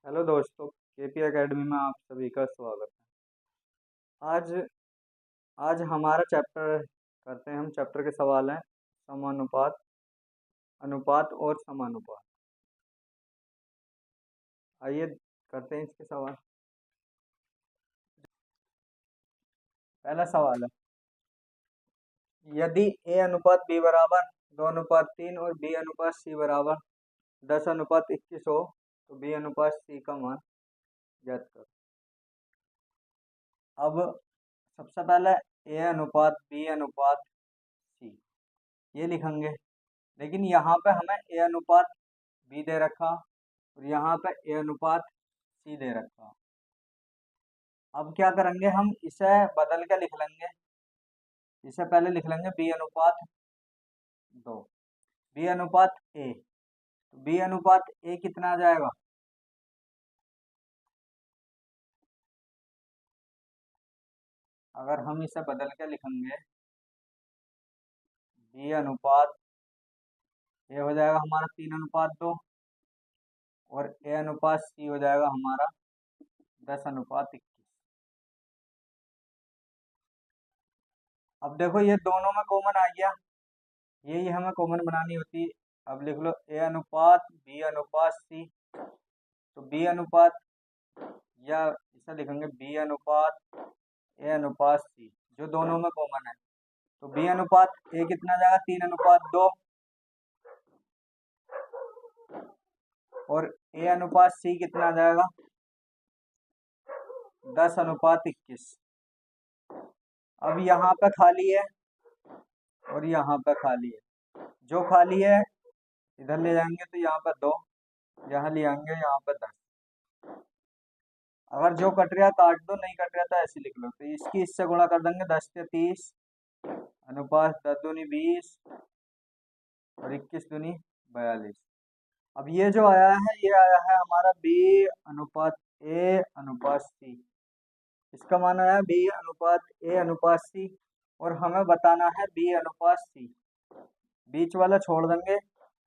Hello दोस्तों, KP academy में आप सभी का स्वागत है। आज आज हमारा चैप्टर करते हैं। हम चैप्टर के सवाल हैं समानुपात, अनुपात और समानुपात। आइए करते हैं इसके सवाल। पहला सवाल है, यदि ए अनुपात बी बराबर 2:3 और बी अनुपात सी बराबर 10:21 हो तो बी अनुपात सी का मान ज्ञात करो। अब सबसे पहले ए अनुपात बी अनुपात सी ये लिखेंगे, लेकिन यहाँ पे हमें ए अनुपात बी दे रखा और यहाँ पे ए अनुपात सी दे रखा। अब क्या करेंगे, हम इसे बदल के लिख लेंगे। इसे पहले लिख लेंगे बी अनुपात 2, बी अनुपात ए। तो बी अनुपात ए कितना आ जाएगा, अगर हम इसे बदल के लिखेंगे बी अनुपात ए हो जाएगा हमारा 3:2 और ए अनुपात सी हो जाएगा हमारा 10:21। अब देखो ये दोनों में कॉमन आ गया, यही हमें कॉमन बनानी होती है। अब लिख लो ए अनुपात बी अनुपात सी। तो बी अनुपात, या इसे लिखेंगे बी अनुपात ए अनुपात सी, जो दोनों में कॉमन है। तो बी अनुपात ए कितना आ जाएगा 3:2 और ए अनुपात सी कितना आ जाएगा 10:21। अब यहाँ पे खाली है और यहाँ पे खाली है। जो खाली है इधर ले जाएंगे तो यहाँ पे 2, यहाँ ले आएंगे यहाँ पे 10। अगर जो कट रहा काट दो, नहीं कट रहा तो ऐसे लिख लो। तो इसकी इससे गुणा कर देंगे 10 से 30 अनुपात 10 दूनी 20 और 21 दूनी 42। अब ये जो आया है ये आया है हमारा बी अनुपात ए अनुपात सी। इसका मान आया बी अनुपात ए अनुपात सी और हमें बताना है बी अनुपात सी। बीच वाला छोड़ देंगे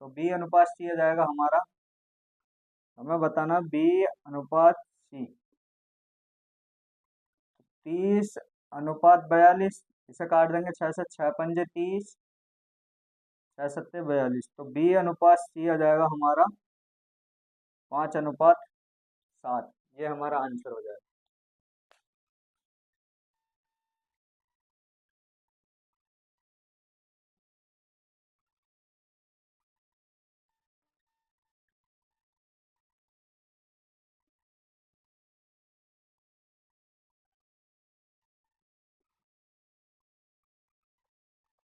तो बी अनुपात सी आ जाएगा हमारा। हमें बताना बी अनुपात सी 30:42। इसे काट देंगे 6 से 6 पंजे 30, 6 सत्ते 42। तो बी अनुपात सी आ जाएगा हमारा 5:7। ये हमारा आंसर हो जाएगा।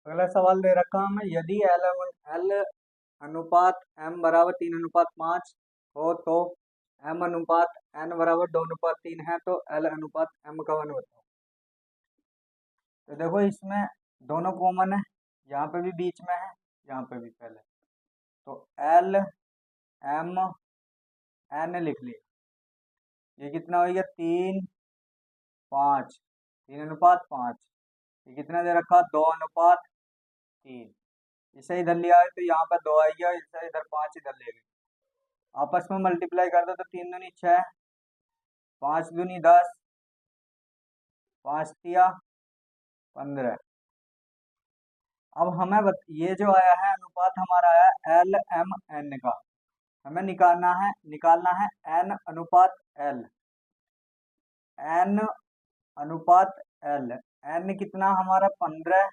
अगला सवाल दे रखा हमें, यदि एल अनुपात एम बराबर 3:5 हो तो एम अनुपात एन बराबर 2:3 है, तो एल अनुपात एम का मान बताओ। तो देखो इसमें दोनों कॉमन है, यहाँ पे भी बीच में है, यहाँ पे भी पहले। तो एल एम एन लिख लिया। ये कितना हो गया 3:5, 3:5। ये कितना दे रखा 2:3। इसे इधर लिया है तो यहाँ पर 2 आ गया, इसे इधर 5 इधर ले गए। आपस में मल्टीप्लाई कर दो तो 3 दूनी 6, 5 दूनी 10, 5 तिया 15। अब हमें ये जो आया है अनुपात हमारा आया एल एम एन का, हमें निकालना है एन अनुपात एल। एन अनुपात एल, एन कितना हमारा 15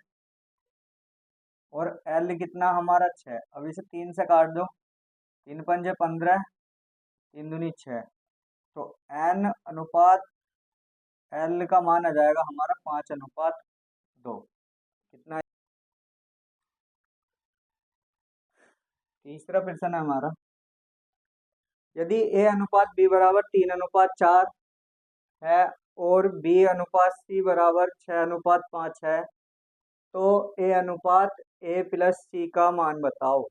और एल कितना हमारा 6। अब इसे 3 से काट दो, 3 पंजे 15, 3 दूनी 6। तो एन अनुपात एल का मान आ जाएगा हमारा 5:2। कितना, तीसरा प्रश्न है हमारा, यदि ए अनुपात बी बराबर 3:4 है और बी अनुपात सी बराबर 6:5 है तो ए अनुपात ए प्लस सी का मान बताओ।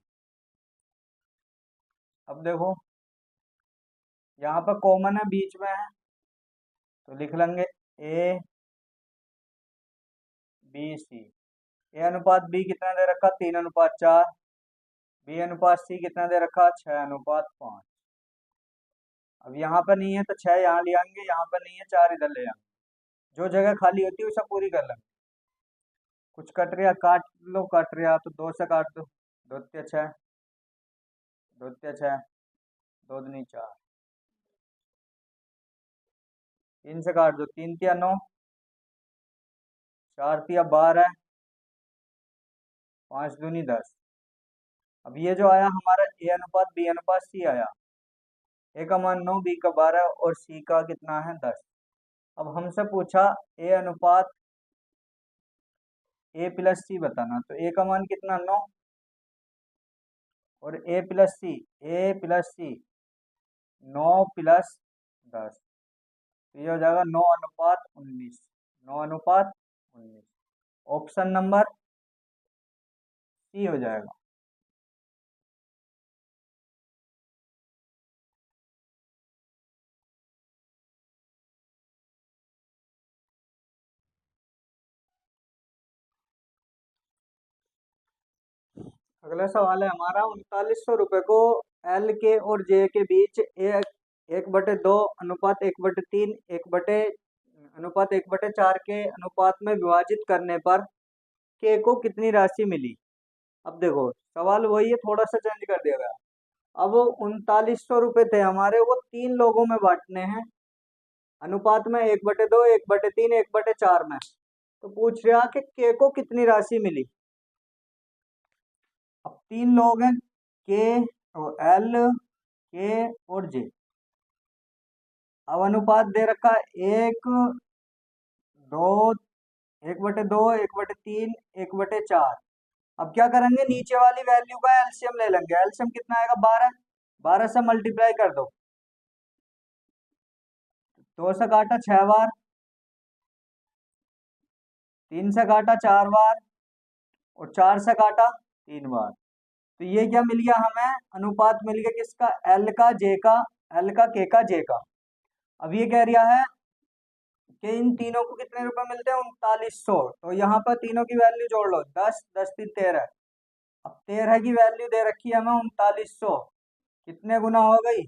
अब देखो यहाँ पर कॉमन है, बीच में है, तो लिख लेंगे ए बी सी। ए अनुपात बी कितना दे रखा 3:4, बी अनुपात सी कितना दे रखा 6:5। अब यहाँ पर नहीं है तो 6 यहाँ ले आएंगे, यहाँ पर नहीं है 4 इधर ले आएंगे, जो जगह खाली होती है उसे पूरी कर लेंगे। कुछ कट रहा काट लो, कट रहा तो 2 से काट दो, 2 तिया 6, 2 तिया 6, 2 दूनी 4, 3 से काट दो, 3 तिया 9, 4 तिया 12, 5 दूनी 10। अब ये जो आया हमारा ए अनुपात बी अनुपात सी आया, ए का मान 9, बी का 12 और सी का कितना है 10। अब हमसे पूछा ए अनुपात ए प्लस सी बताना, तो ए का मान कितना 9 और ए प्लस सी, ए प्लस सी 9 प्लस 10, तो ये हो जाएगा 9 अनुपात 19, 9 अनुपात 19। ऑप्शन नंबर सी हो जाएगा। अगला सवाल है हमारा, 3900 रुपये को एल के और जे के बीच 1/2 अनुपात 1/3 1/4 के अनुपात में विभाजित करने पर के को कितनी राशि मिली। अब देखो सवाल वही है, थोड़ा सा चेंज कर दिया गया। अब 3900 रुपये थे हमारे, वो 3 लोगों में बांटने हैं अनुपात में 1/2 1/3 1/4 में, तो पूछ रहा कि के को कितनी राशि मिली। अब 3 लोग हैं, के और एल, के और जे। अब अनुपात दे रखा है 1/2 1/2 1/3 1/4। अब क्या करेंगे, नीचे वाली वैल्यू का एलसीएम ले लेंगे। एलसीएम कितना आएगा 12, 12 से मल्टीप्लाई कर दो, 2 से काटा 6 बार, 3 से काटा 4 बार और 4 से काटा 3 बार। तो ये क्या मिल गया हमें, अनुपात मिल गया किसका, एल का जे का, एल का के का जे का। अब ये कह रहा है कि इन तीनों को कितने रुपए मिलते हैं 3900, तो यहाँ पर तीनों की वैल्यू जोड़ लो, 10 10 3 13। अब 13 की वैल्यू दे रखी है हमें 3900, कितने गुना हो गई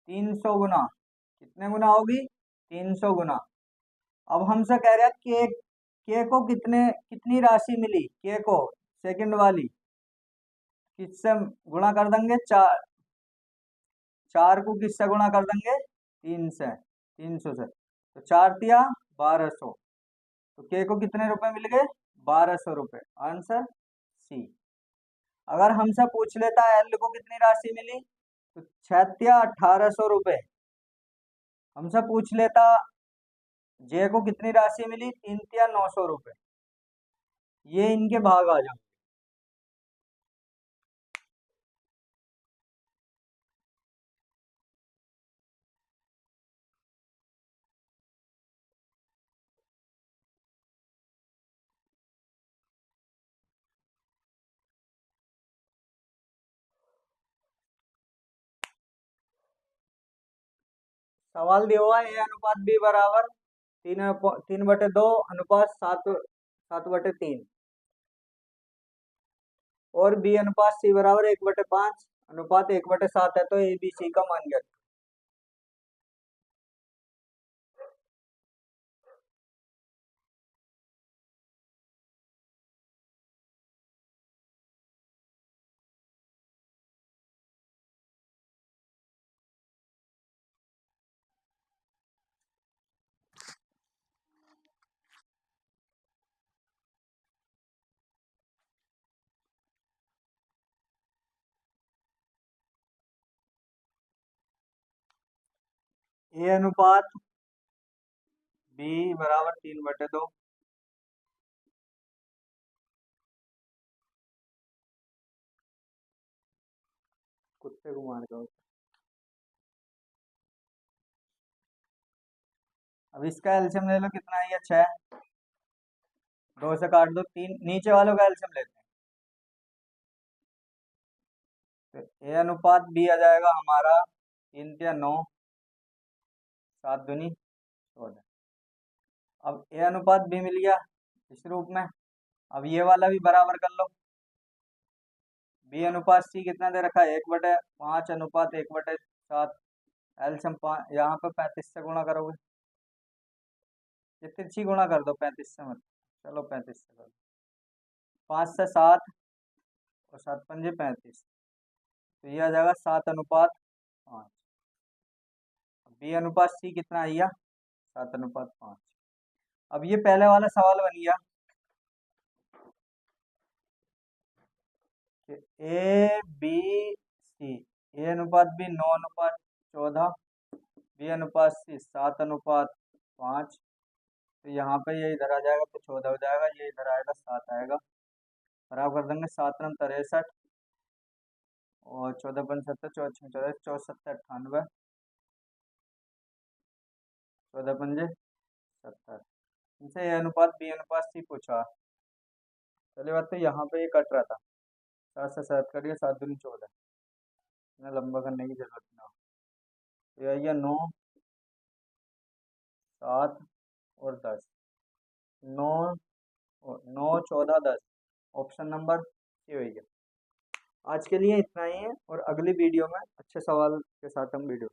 300 गुना, कितने गुना होगी 300 गुना। अब हमसे कह रहे हैं के को कितनी राशि मिली, के को सेकंड वाली किससे गुणा कर देंगे, 4, 4 को किससे गुणा कर देंगे 3 से, 300 से, तो 4 तिया 1200, तो के को कितने रुपए मिल गए 1200 रुपये। Answer C. अगर हमसे पूछ लेता एल को कितनी राशि मिली, तो 6 तिया 1800 रुपये। हमसे पूछ लेता जे को कितनी राशि मिली, 3 तिया 900 रुपये। ये इनके भाग आ जाओ। सवाल दिया हुआ है ए अनुपात बी बराबर 3/2 अनुपात 7/3 और बी अनुपात सी बराबर 1/5 अनुपात 1/7 है, तो ए बी सी का मान ज्ञात। ए अनुपात बी बराबर 3/2, कुत्ते को मार दो। अब इसका एलसीएम ले लो, कितना है ये 6, 2 से काट दो 3, नीचे वालों का एलसीएम लेते हैं, तो ए अनुपात बी आ जाएगा हमारा 3 तिया 9, 7 दूनी 14। अब ए अनुपात बी मिल गया इस रूप में। अब ये वाला भी बराबर कर लो, बी अनुपात सी कितना दे रखा है 1/5 अनुपात 1/7, एलसीएम यहाँ पे 35 से गुणा करोगे, ये तिरछी गुणा कर दो 35 से, मत चलो 35 से कर दो, 5 से 7 और 7 पंजे 35, तो ये आ जाएगा 7:5। बी अनुपात सी कितना आ गया, 7:5। अब ये पहले वाला सवाल बन गया कि ए बी सी, ए अनुपात बी 9:14, बी अनुपात सी 7:5, तो यहाँ पे ये इधर आ जाएगा तो 14 हो जाएगा, ये इधर आएगा 7 आएगा, बराबर कर देंगे 7 रंग 63 और 14 × 7 = 14 × 7 = 98, 14 × 5 = 70। इनसे ए अनुपात बी अनुपात सी पूछा। चलिए बात, तो यहाँ पे ये कट रहा था, 7 से 7 करिए, 7 दूनी 14, इतना लंबा करने की जरूरत ना हो, तो ये आइए 9, 7 और 10, 9 और 9, 14, 10, ऑप्शन नंबर सी भैया। आज के लिए इतना ही है, और अगली वीडियो में अच्छे सवाल के साथ हम वीडियो